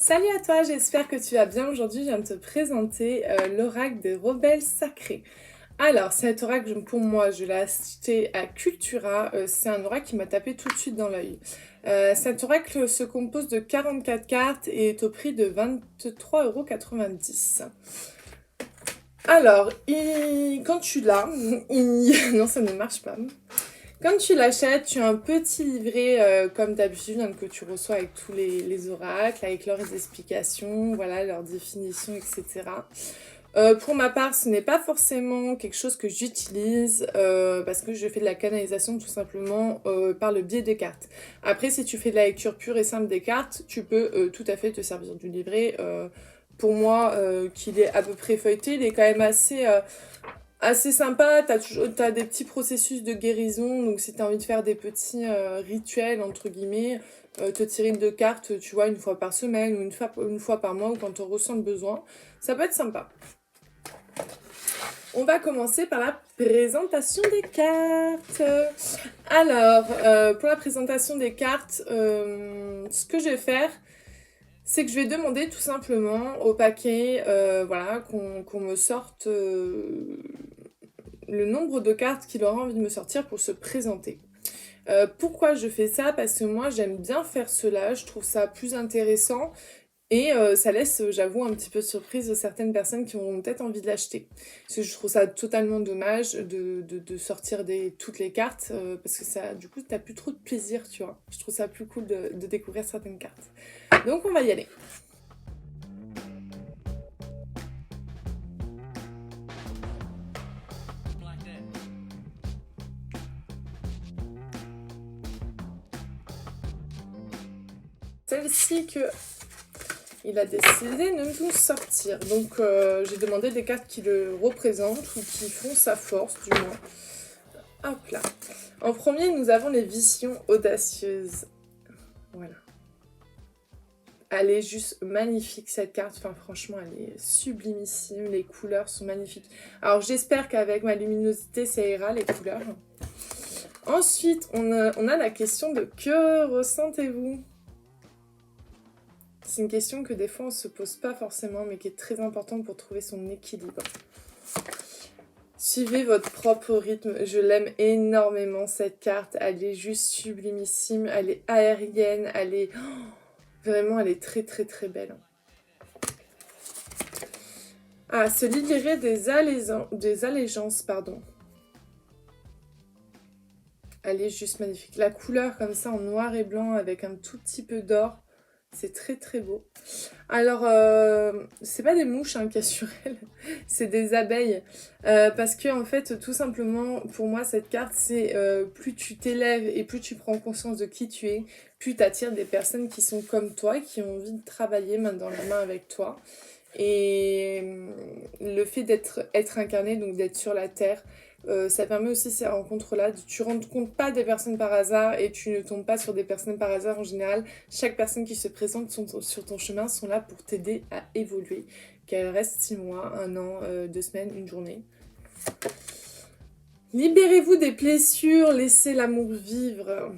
Salut à toi, j'espère que tu vas bien. Aujourd'hui, je viens de te présenter l'oracle des rebelles sacrés. Alors, cet oracle, pour moi, je l'ai acheté à Cultura. C'est un oracle qui m'a tapé tout de suite dans l'œil. Cet oracle se compose de 44 cartes et est au prix de 23,90 €. Alors, quand tu l'as, non, ça ne marche pas. Quand tu l'achètes, tu as un petit livret comme d'habitude hein, que tu reçois avec tous les oracles, avec leurs explications, voilà, leurs définitions, etc. Pour ma part, ce n'est pas forcément quelque chose que j'utilise parce que je fais de la canalisation tout simplement par le biais des cartes. Après, si tu fais de la lecture pure et simple des cartes, tu peux tout à fait te servir du livret. Pour moi, qu'il est à peu près feuilleté, il est quand même assez sympa. T'as des petits processus de guérison, donc si t'as envie de faire des petits rituels, entre guillemets, te tirer une deux cartes, tu vois, une fois par semaine ou une fois par mois ou quand on ressent le besoin, ça peut être sympa. On va commencer par la présentation des cartes. Alors, pour la présentation des cartes, ce que je vais faire, c'est que je vais demander tout simplement au paquet, voilà, qu'on me sorte le nombre de cartes qu'il aura envie de me sortir pour se présenter. Pourquoi je fais ça? Parce que moi j'aime bien faire cela, je trouve ça plus intéressant et ça laisse, j'avoue, un petit peu de surprise de certaines personnes qui auront peut-être envie de l'acheter. Parce que je trouve ça totalement dommage de sortir toutes les cartes parce que ça, du coup, t'as plus trop de plaisir, tu vois. Je trouve ça plus cool de découvrir certaines cartes. Donc on va y aller. Celle-ci que il a décidé de nous sortir. Donc j'ai demandé des cartes qui le représentent ou qui font sa force du moins. Hop là. En premier, nous avons les visions audacieuses. Voilà. Elle est juste magnifique cette carte, enfin franchement elle est sublimissime, les couleurs sont magnifiques. Alors j'espère qu'avec ma luminosité ça ira les couleurs. Ensuite on a la question de que ressentez-vous? C'est une question que des fois on se pose pas forcément mais qui est très importante pour trouver son équilibre. Suivez votre propre rythme, je l'aime énormément cette carte, elle est juste sublimissime, elle est aérienne, elle est... vraiment elle est très très très belle. Ah, se libérer des allégeances, pardon. Elle est juste magnifique. La couleur comme ça en noir et blanc avec un tout petit peu d'or, c'est très très beau. Alors, c'est pas des mouches hein, qu'il y a sur elle, c'est des abeilles. Parce que en fait, tout simplement, pour moi, cette carte, c'est plus tu t'élèves et plus tu prends conscience de qui tu es, plus tu attires des personnes qui sont comme toi, qui ont envie de travailler main dans la main avec toi. Et le fait être incarné, donc d'être sur la terre, ça permet aussi ces rencontres-là. Tu ne rends compte pas des personnes par hasard et tu ne tombes pas sur des personnes par hasard en général. Chaque personne qui se présente sur ton chemin sont là pour t'aider à évoluer. Qu'elle reste 6 mois, 1 an, 2 semaines, une journée. Libérez-vous des blessures, laissez l'amour vivre.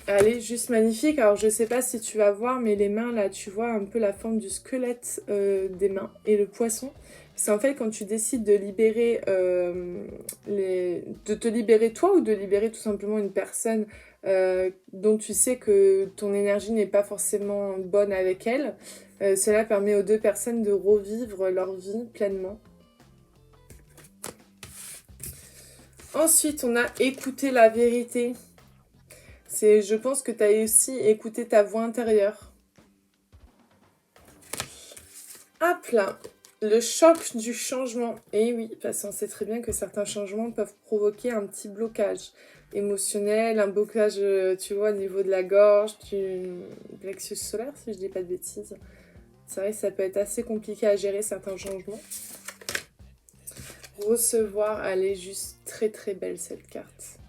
Elle est juste magnifique. Alors je sais pas si tu vas voir, mais les mains là, tu vois un peu la forme du squelette des mains et le poisson. C'est en fait quand tu décides de libérer de te libérer toi ou de libérer tout simplement une personne dont tu sais que ton énergie n'est pas forcément bonne avec elle. Cela permet aux deux personnes de revivre leur vie pleinement. Ensuite, on a écouté la vérité. Je pense que tu as aussi écouté ta voix intérieure. Hop là, le choc du changement. Et oui, parce qu'on sait très bien que certains changements peuvent provoquer un petit blocage émotionnel, un blocage, tu vois, au niveau de la gorge, du plexus solaire, si je dis pas de bêtises. C'est vrai que ça peut être assez compliqué à gérer certains changements. Recevoir, elle est juste très très belle cette carte.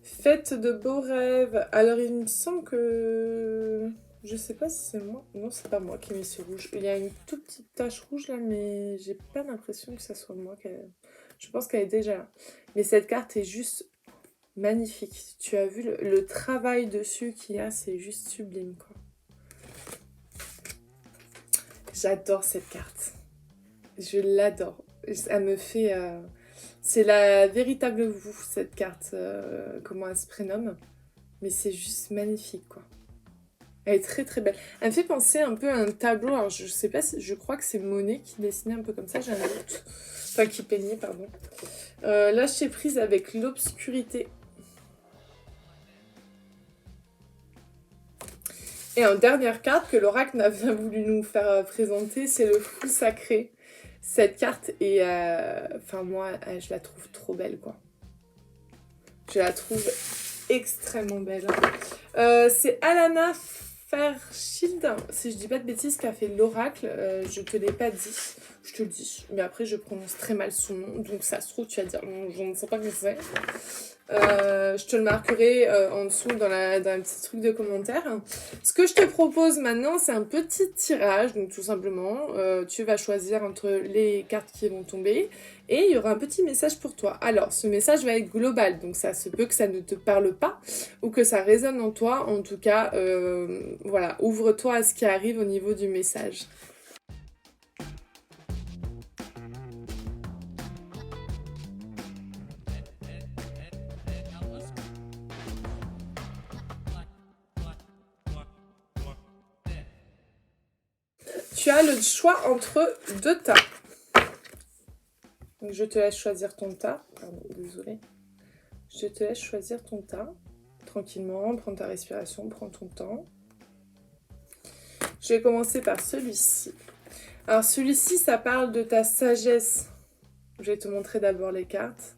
Faites de beaux rêves. Alors il me semble que... Je sais pas si c'est moi. Non, c'est pas moi qui ai mis ce rouge. Il y a une toute petite tache rouge là, mais j'ai pas l'impression que ça soit moi. Je pense qu'elle est déjà là. Mais cette carte est juste magnifique. Tu as vu le travail dessus qu'il y a, c'est juste sublime, quoi. J'adore cette carte. Je l'adore. Elle me fait... C'est la véritable vous, cette carte. Comment elle se prénomme. Mais c'est juste magnifique, quoi. Elle est très très belle. Elle me fait penser un peu à un tableau. Alors je sais pas, je crois que c'est Monet qui dessinait un peu comme ça, j'ai un doute. Enfin, qui peignait, pardon. Lâcher prise avec l'obscurité. Et en dernière carte que l'oracle n'a bien voulu nous faire présenter, c'est le fou sacré. Cette carte est... Enfin, moi, je la trouve trop belle, quoi. Je la trouve extrêmement belle. C'est Alana Fairchild, si je dis pas de bêtises, qui a fait l'oracle. Je te l'ai pas dit. Je te le dis. Mais après, je prononce très mal son nom. Donc, ça se trouve, tu vas dire, je ne sais pas qui c'est. Je te le marquerai en dessous dans un petit truc de commentaire. Ce que je te propose maintenant, c'est un petit tirage. Donc tout simplement, tu vas choisir entre les cartes qui vont tomber et il y aura un petit message pour toi. Alors, ce message va être global. Donc ça se peut que ça ne te parle pas ou que ça résonne en toi. En tout cas, voilà, ouvre-toi à ce qui arrive au niveau du message. Tu as le choix entre deux tas. Donc, je te laisse choisir ton tas. Pardon, désolée. Je te laisse choisir ton tas. Tranquillement, prends ta respiration, prends ton temps. Je vais commencer par celui-ci. Alors, celui-ci, ça parle de ta sagesse. Je vais te montrer d'abord les cartes.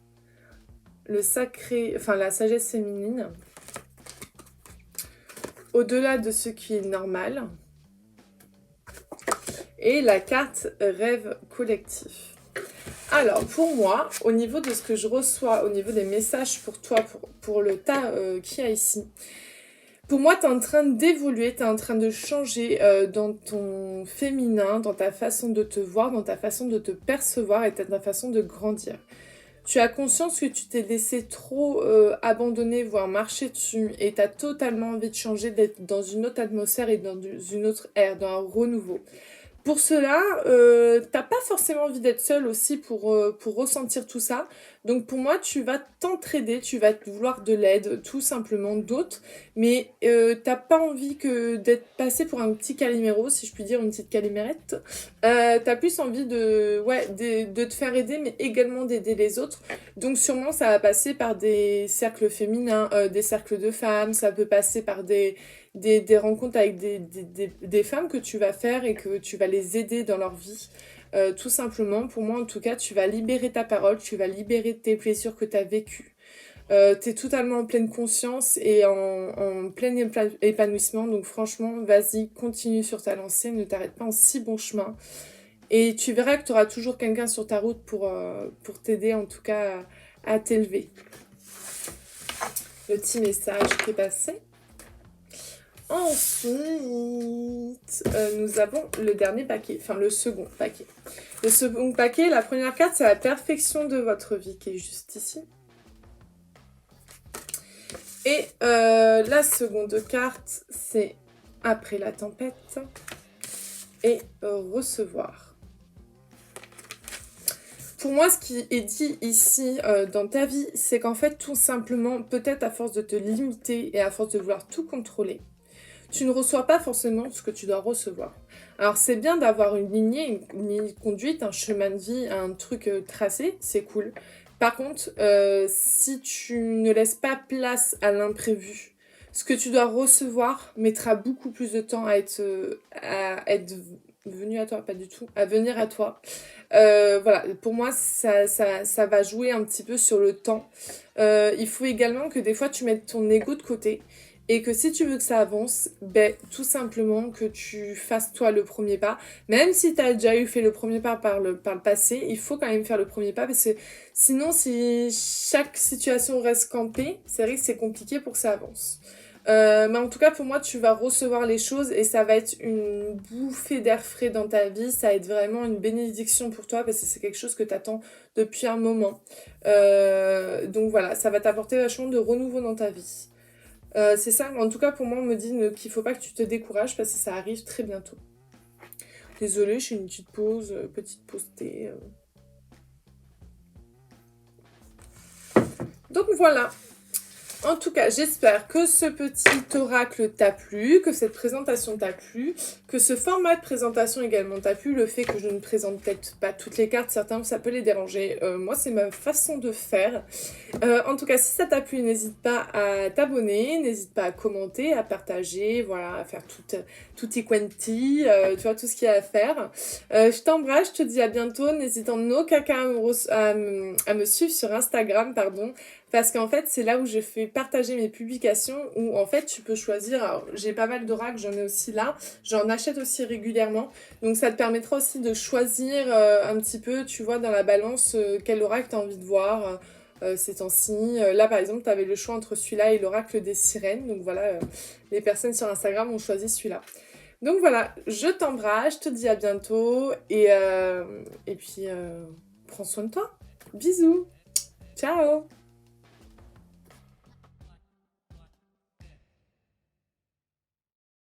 Le sacré, enfin, la sagesse féminine. Au-delà de ce qui est normal. Et la carte rêve collectif. Alors, pour moi, au niveau de ce que je reçois, au niveau des messages pour toi, pour le tas qu'il y a ici, pour moi, tu es en train d'évoluer, tu es en train de changer dans ton féminin, dans ta façon de te voir, dans ta façon de te percevoir et dans ta façon de grandir. Tu as conscience que tu t'es laissé trop abandonner, voire marcher dessus, et tu as totalement envie de changer, d'être dans une autre atmosphère et dans une autre ère, dans un renouveau. Pour cela, t'as pas forcément envie d'être seule aussi pour ressentir tout ça. Donc pour moi, tu vas t'entraider, tu vas vouloir de l'aide, tout simplement, d'autres. Mais t'as pas envie d'être passé pour un petit Calimero, si je puis dire, une petite calimérette. T'as plus envie de te faire aider, mais également d'aider les autres. Donc sûrement, ça va passer par des cercles féminins, des cercles de femmes. Ça peut passer par des rencontres avec des femmes que tu vas faire et que tu vas les aider dans leur vie. Tout simplement, pour moi en tout cas, tu vas libérer ta parole, tu vas libérer tes blessures que tu as vécues. Tu es totalement en pleine conscience et en plein épanouissement. Donc franchement, vas-y, continue sur ta lancée, ne t'arrête pas en si bon chemin. Et tu verras que tu auras toujours quelqu'un sur ta route pour t'aider en tout cas à t'élever. Le petit message qui est passé. Ensuite, nous avons le dernier paquet, enfin le second paquet. Le second paquet, la première carte, c'est la perfection de votre vie qui est juste ici. Et la seconde carte, c'est après la tempête et recevoir. Pour moi, ce qui est dit ici dans ta vie, c'est qu'en fait, tout simplement, peut-être à force de te limiter et à force de vouloir tout contrôler, tu ne reçois pas forcément ce que tu dois recevoir. Alors c'est bien d'avoir une lignée, une ligne de conduite, un chemin de vie, un truc tracé, c'est cool. Par contre, si tu ne laisses pas place à l'imprévu, ce que tu dois recevoir mettra beaucoup plus de temps à être venu à toi, pas du tout, à venir à toi. Voilà, pour moi, ça va jouer un petit peu sur le temps. Il faut également que des fois, tu mettes ton ego de côté. Et que si tu veux que ça avance, tout simplement que tu fasses toi le premier pas. Même si tu as déjà fait le premier pas par le passé, il faut quand même faire le premier pas parce que sinon, si chaque situation reste campée, c'est vrai que c'est compliqué pour que ça avance. Mais en tout cas, pour moi, tu vas recevoir les choses et ça va être une bouffée d'air frais dans ta vie. Ça va être vraiment une bénédiction pour toi parce que c'est quelque chose que tu attends depuis un moment. Donc voilà, ça va t'apporter vachement de renouveau dans ta vie. C'est ça, en tout cas, pour moi, on me dit qu'il faut pas que tu te décourages parce que ça arrive très bientôt. Désolée, je fais une petite pause thé. Donc voilà. En tout cas, j'espère que ce petit oracle t'a plu, que cette présentation t'a plu, que ce format de présentation également t'a plu, le fait que je ne présente peut-être pas toutes les cartes, certains ça peut les déranger. Moi, c'est ma façon de faire. En tout cas, si ça t'a plu, n'hésite pas à t'abonner, n'hésite pas à commenter, à partager, voilà, à faire tout tes quanti, tu vois, tout ce qu'il y a à faire. Je t'embrasse, je te dis à bientôt. N'hésite en aucun cas à me suivre sur Instagram, pardon. Parce qu'en fait, c'est là où je fais partager mes publications, où en fait, tu peux choisir, alors j'ai pas mal d'oracles, j'en ai aussi là, j'en achète aussi régulièrement, donc ça te permettra aussi de choisir un petit peu, tu vois, dans la balance, quel oracle tu as envie de voir ces temps-ci. Là, par exemple, tu avais le choix entre celui-là et l'oracle des sirènes, donc voilà, les personnes sur Instagram ont choisi celui-là. Donc voilà, je t'embrasse, je te dis à bientôt, et puis prends soin de toi. Bisous, ciao.